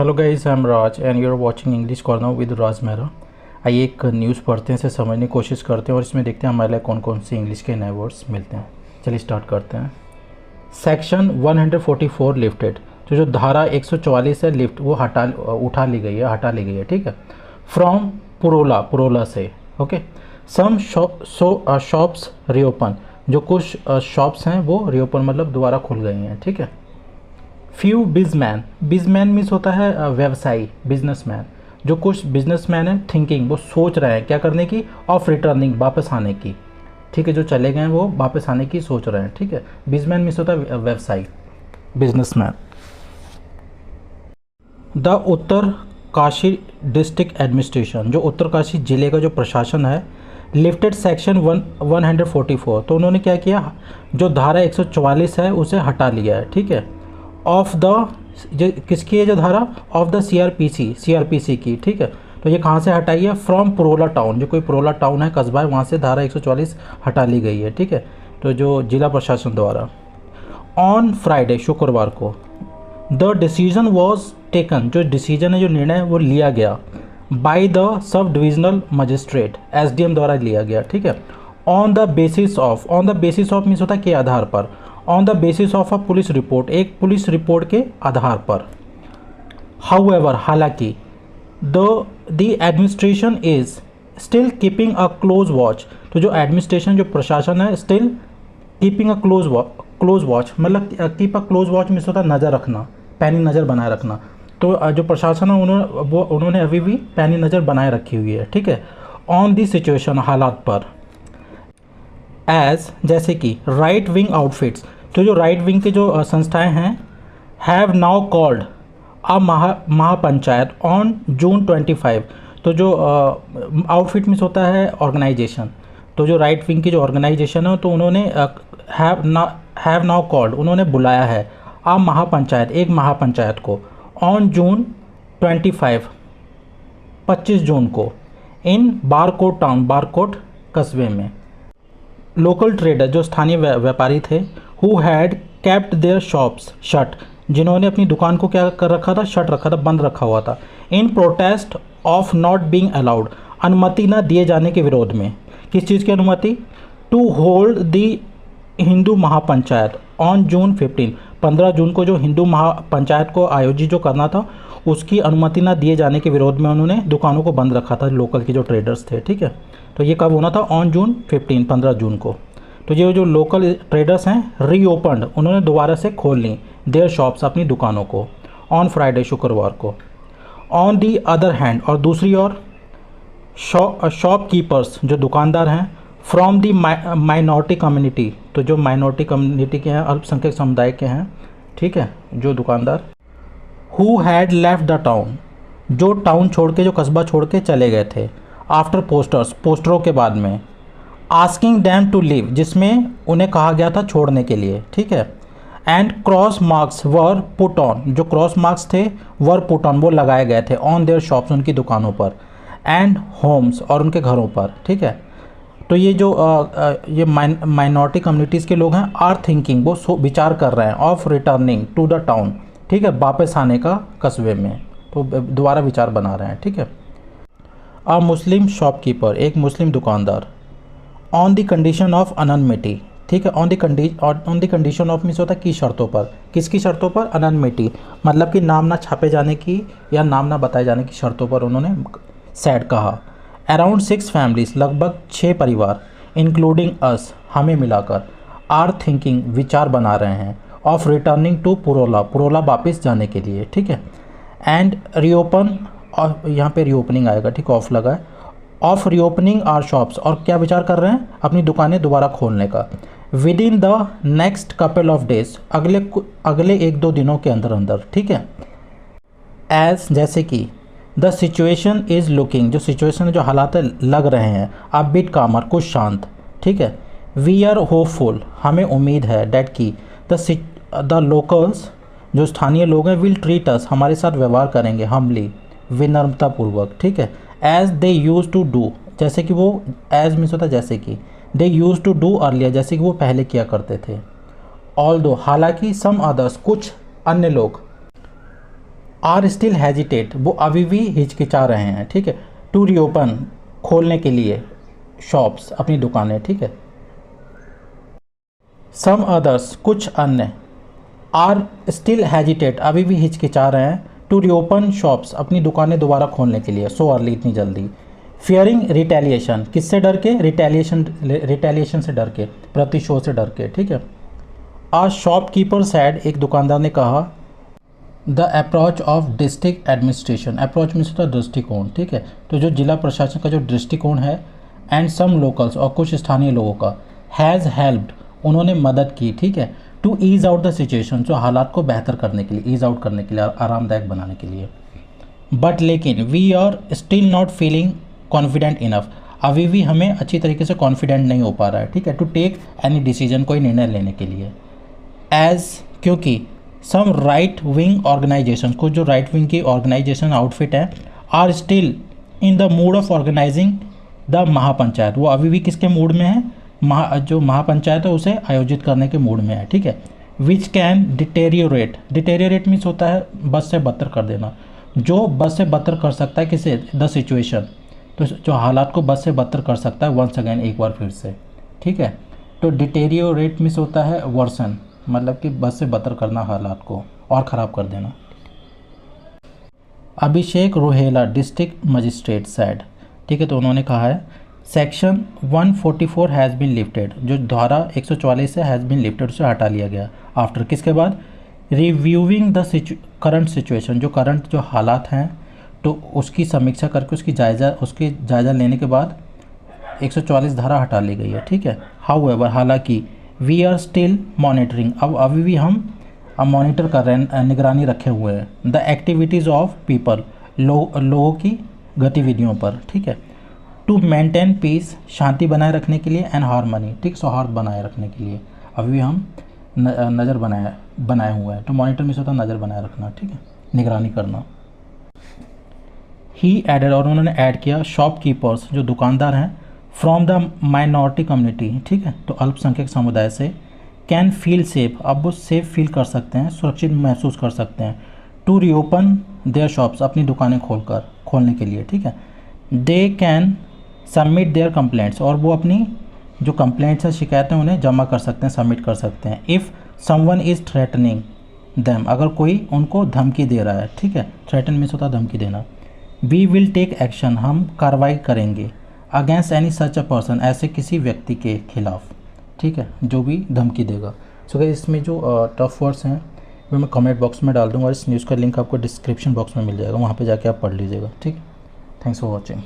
Hello guys, I am Raj and you are watching English corner with Raj Mehra. आइए एक news पढ़ते हैं, इसे समझने की कोशिश करते हैं और इसमें देखते हैं हमारे लिए कौन कौन से इंग्लिश के नए वर्ड्स मिलते हैं। चलिए स्टार्ट करते हैं। सेक्शन 144 लिफ्टेड, तो जो धारा 144 है लिफ्ट वो उठा ली गई है, ठीक है। फ्रॉम पुरोला से, ओके। सम शॉप्स रीओपन, जो कुछ शॉप्स हैं वो रीओपन मतलब दोबारा खुल गई हैं, ठीक है। फ्यू बिजमैन मीन्स होता है व्यवसायी, बिजनेसमैन। जो कुछ बिजनेसमैन है थिंकिंग, वो सोच रहे हैं क्या करने की, ऑफ रिटर्निंग, वापस आने की, ठीक है। जो चले गए हैं वो वापस आने की सोच रहे हैं, ठीक है। बिजमैन मीन्स होता है व्यवसायी, businessman. The Uttar Kashi district administration, जो उत्तरकाशी जिले का जो प्रशासन है, लिफ्टेड सेक्शन 144, तो उन्होंने क्या किया, जो धारा 144 है उसे हटा लिया है, ठीक है। ऑफ द, किसकी है जो धारा, ऑफ द सीआरपीसी की, ठीक है। तो ये कहाँ से हटाई है, फ्रॉम पुरोला टाउन, जो कोई पुरोला टाउन है, कस्बा है, वहाँ से धारा 144 हटा ली गई है, ठीक है। तो जो जिला प्रशासन द्वारा ऑन फ्राइडे, शुक्रवार को, द डिसीजन वॉज टेकन, जो डिसीजन है, जो निर्णय है वो लिया गया, by the sub divisional magistrate, SDM द्वारा लिया गया, ठीक है। On the basis of means होता है के आधार पर, on the basis of a police report, एक पुलिस रिपोर्ट के आधार पर। हाउएवर, हालांकि, the administration is still keeping a close watch, तो जो एडमिनिस्ट्रेशन, जो प्रशासन है, still keeping a close watch मतलब keep a close watch means होता है नज़र रखना, पैनी नज़र बनाए रखना। तो जो प्रशासन है उन्होंने अभी भी पैनी नज़र बनाए रखी हुई है, ठीक है, ऑन दी सिचुएशन, हालात पर। एज, जैसे कि, राइट विंग आउटफिट्स, तो जो राइट विंग के जो संस्थाएं हैं, have now called a mahapanchayat on जून 25, तो जो आउटफिट मीन्स होता है ऑर्गेनाइजेशन, तो जो राइट विंग की जो ऑर्गेनाइजेशन है तो उन्होंने हैव नाउ कॉल्ड, उन्होंने बुलाया है, अ महापंचायत, एक महापंचायत को, ऑन जून 25 जून को, इन बारकोट टाउन, बारकोट कस्बे में। लोकल ट्रेडर, जो स्थानीय व्यापारी थे, who had kept their shops shut, जिन्होंने अपनी दुकान को क्या कर रखा था, शट रखा था, बंद रखा हुआ था, in protest of not being allowed, अनुमति न दिए जाने के विरोध में। किस चीज़ की अनुमति, to hold the Hindu mahapanchayat on June 15 जून को जो हिंदू महापंचायत को आयोजित जो करना था, उसकी अनुमति न दिए जाने के विरोध में उन्होंने दुकानों को बंद रखा था, लोकल के जो ट्रेडर्स थे, ठीक है। तो ये कब होना था, ऑन जून 15 जून को। तो ये जो लोकल ट्रेडर्स हैं, रीओपन्ड, उन्होंने दोबारा से खोल ली देयर शॉप्स, अपनी दुकानों को, ऑन फ्राइडे, शुक्रवार को। ऑन दी अदर हैंड, और दूसरी ओर, शॉपकीपर्स, जो दुकानदार हैं, फ्रॉम दी माइनॉरिटी कम्युनिटी, तो जो माइनॉरिटी कम्युनिटी के हैं, अल्पसंख्यक समुदाय के हैं, ठीक है, जो दुकानदार, who had left the town, जो टाउन छोड़ के, जो कस्बा छोड़ के चले गए थे, आफ्टर पोस्टरों के बाद में, आस्किंग डैम टू लीव, जिसमें उन्हें कहा गया था छोड़ने के लिए, ठीक है। And cross marks were put on, जो क्रॉस मार्क्स थे, वर पुट ऑन, वो लगाए गए थे, ऑन देयर शॉप्स, उनकी दुकानों पर, एंड होम्स, और उनके घरों पर, ठीक है। तो ये जो ये माइनॉरिटी कम्युनिटीज़ के लोग हैं, आर थिंकिंग, वो विचार कर रहे हैं, of returning to the town, ठीक है, वापस आने का कस्बे में, तो दोबारा विचार बना रहे हैं, ठीक है। अ मुस्लिम शॉपकीपर, एक मुस्लिम दुकानदार, ऑन द कंडीशन ऑफ अननमिटी, ठीक है, on the condition of means होता है की शर्तों पर, किसकी शर्तों पर, अननमिटी, मतलब कि नाम ना छापे जाने की या नाम ना बताए जाने की शर्तों पर उन्होंने सैड कहा। अराउंड 6 फैमिलीज, लगभग 6 परिवार, इंक्लूडिंग अस, हमें मिलाकर, आर थिंकिंग, विचार बना रहे हैं, ऑफ रिटर्निंग टू पुरोला वापस जाने के लिए, ठीक है। एंड रीओपन, और यहाँ पे रीओपनिंग आएगा, ठीक, ऑफ लगा है, ऑफ रीओपनिंग आर शॉप्स, और क्या विचार कर रहे हैं, अपनी दुकानें दोबारा खोलने का, with in the next couple of days, अगले 1-2 दिनों के अंदर, ठीक है। एज, जैसे कि, द सिचुएशन इज़ लुकिंग, जो सिचुएशन है, जो हालात है, लग रहे हैं, अ बिट कामर, कुछ शांत, ठीक है। वी आर होपफुल, हमें उम्मीद है, डैट की, द लोकल्स, जो स्थानीय लोग हैं, विल ट्रीट अस, हमारे साथ व्यवहार करेंगे, हमली, विनम्रतापूर्वक, ठीक है। As they used to do, जैसे कि वो, एज मीन्स होता है जैसे कि, they used to do earlier, जैसे कि वो पहले किया करते थे। ऑल दो, हालांकि, सम अदर्स, कुछ अन्य लोग, आर स्टिल हेजिटेट, वो अभी भी हिचकिचा रहे हैं, ठीक है, टू रीओपन, खोलने के लिए शॉप्स, अपनी दुकानें, ठीक है। सम अदर्स, कुछ अन्य, आर स्टिल हेजिटेट, अभी भी हिचकिचा रहे हैं, टू रीओपन शॉप्स, अपनी दुकानें दोबारा खोलने के लिए, सो अर्ली, इतनी जल्दी। फियरिंग रिटेलिएशन, किससे डर के, रिटेलिएशन से डर के, प्रतिशोध से डर के, ठीक है। आ शॉपकीपर सैड, एक दुकानदार ने कहा, the approach of district administration, approach means होता है दृष्टिकोण, ठीक है, तो जो जिला प्रशासन का जो दृष्टिकोण है, एंड सम लोकल्स, और कुछ स्थानीय लोगों का, हैज़ हेल्प्ड, उन्होंने मदद की, ठीक है, to ease out the situation, जो हालात को बेहतर करने के लिए, ईज आउट करने के लिए, आरामदायक बनाने के लिए। बट लेकिन we are still not feeling confident enough, अभी भी हमें अच्छी तरीके से कॉन्फिडेंट नहीं हो पा रहा है, ठीक है, टू टेक एनी डिसीजन, कोई निर्णय लेने के लिए। एज, क्योंकि सम राइट विंग ऑर्गेनाइजेशन, कुछ जो राइट विंग की ऑर्गेनाइजेशन आउटफिट है, are still in the mood of organizing the mahapanchayat, वो अभी भी किसके मूड में है, जो महापंचायत है उसे आयोजित करने के मूड में है, ठीक है। Which can deteriorate, deteriorate means होता है बस से बदतर कर देना, जो बस से बदतर कर सकता है किसे, द सिचुएशन, तो जो हालात को बस से बदतर कर सकता है, वंस अगेन, एक बार फिर से, ठीक है। तो डिटेरियोरेट मीन्स होता है वर्सन, मतलब कि बस से बदतर करना, हालात को और ख़राब कर देना। अभिषेक रोहेला डिस्ट्रिक्ट मजिस्ट्रेट सैड, ठीक है, तो उन्होंने कहा है सेक्शन 144 हैज़ बीन लिफ्टेड, जो धारा 144 से हैज़ बीन लिफ्टेड, उसे हटा लिया गया। आफ्टर, किसके बाद, रिव्यूइंग द करंट सिचुएशन, जो करंट जो हालात हैं, तो उसकी समीक्षा करके उसकी जायज़ा लेने के बाद 144 धारा हटा ली गई है, ठीक है। हाउएवर, हालांकि, वी आर स्टिल मॉनिटरिंग, अब अभी भी हम मॉनिटर कर रहे हैं, निगरानी रखे हुए हैं, द एक्टिविटीज़ ऑफ पीपल, लोगों की गतिविधियों पर, ठीक है, टू मेंटेन पीस, शांति बनाए रखने के लिए, एंड हारमनी, ठीक, सौहार्द बनाए रखने के लिए अभी भी हम नज़र बनाए हुए हैं। तो मॉनिटर मीन्स होता है नज़र बनाए रखना, ठीक है, निगरानी करना। ही एडेड, और उन्होंने ऐड किया, शॉपकीपर्स, जो दुकानदार हैं, फ्रॉम द माइनॉरिटी कम्युनिटी, ठीक है, तो अल्पसंख्यक समुदाय से, कैन फील सेफ, अब वो सेफ फील कर सकते हैं, सुरक्षित महसूस कर सकते हैं, टू रीओपन देयर शॉप्स, अपनी दुकानें खोलने के लिए, ठीक है। They can submit there complaints, और वो अपनी जो कंप्लेंट्स है, शिकायतें, उन्हें जमा कर सकते हैं, सबमिट कर सकते हैं। If someone is threatening them, अगर कोई उनको धमकी दे रहा है, ठीक है, थ्रेटन मीन्स होता है धमकी देना। वी विल टेक एक्शन, हम कार्रवाई करेंगे, against any such a person, ऐसे किसी व्यक्ति के खिलाफ, ठीक है, जो भी धमकी देगा। सो गाइस, इसमें जो टफ वर्ड्स हैं वो मैं कमेंट बॉक्स में डाल दूँगा, इस न्यूज़ का लिंक आपको डिस्क्रिप्शन बॉक्स में मिल जाएगा, वहाँ पे जाके आप पढ़ लीजिएगा, ठीक है। Thanks for watching.